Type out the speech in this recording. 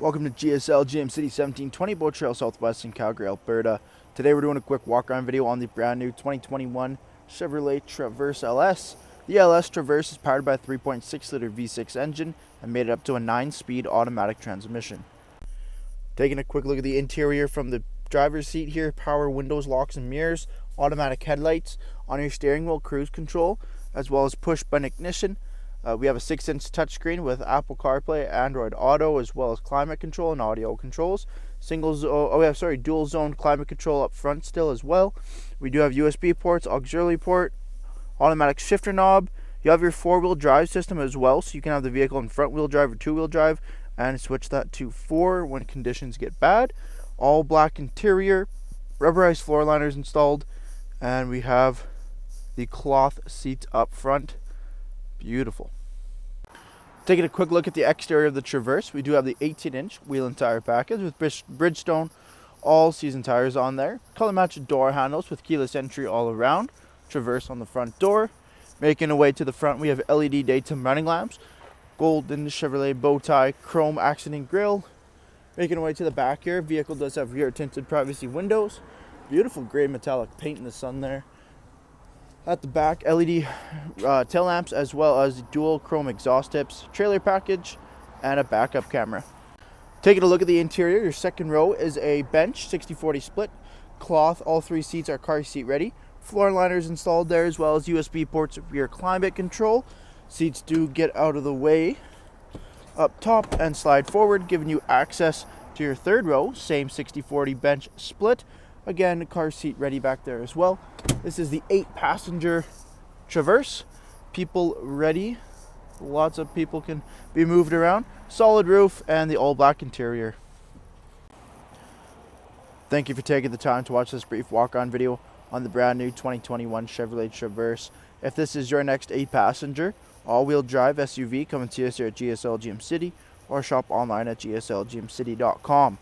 Welcome to GSL GM City 1720 Boat Trail Southwest in Calgary, Alberta. Today we're doing a quick walk-around video on the brand new 2021 Chevrolet Traverse LS. The LS Traverse is powered by a 3.6 liter V6 engine and made it up to a 9-speed automatic transmission. Taking a quick look at the interior from the driver's seat here, power windows, locks and mirrors, automatic headlights, on your steering wheel cruise control, as well as push button ignition. We have a 6-inch touchscreen with Apple CarPlay, Android Auto, as well as climate control and audio controls. Dual zone climate control up front still as well. We do have USB ports, auxiliary port, automatic shifter knob. You have your 4-wheel drive system as well, so you can have the vehicle in front wheel drive or 2-wheel drive and switch that to 4 when conditions get bad. All black interior, rubberized floor liners installed, and we have the cloth seats up front. Beautiful. Taking a quick look at the exterior of the Traverse, we do have the 18-inch wheel and tire package with Bridgestone all-season tires on there. Color-matched door handles with keyless entry all around. Traverse on the front door. Making our way to the front, we have LED daytime running lamps, golden Chevrolet bow tie, chrome accenting grille. Making our way to the back here, vehicle does have rear tinted privacy windows. Beautiful gray metallic paint in the sun there. At the back, LED tail lamps, as well as dual chrome exhaust tips, trailer package, and a backup camera. Taking a look at the interior, your second row is a bench, 60/40 split, cloth. All 3 seats are car seat ready. Floor liners installed there, as well as USB ports for your climate control. Seats do get out of the way up top and slide forward, giving you access to your third row. Same 60/40 bench split. Again, car seat ready back there as well. This is the 8-passenger Traverse. People ready. Lots of people can be moved around. Solid roof and the all-black interior. Thank you for taking the time to watch this brief walk-on video on the brand new 2021 Chevrolet Traverse. If this is your next 8-passenger all-wheel drive SUV, come and see us here at GSL GM City or shop online at gslgmcity.com.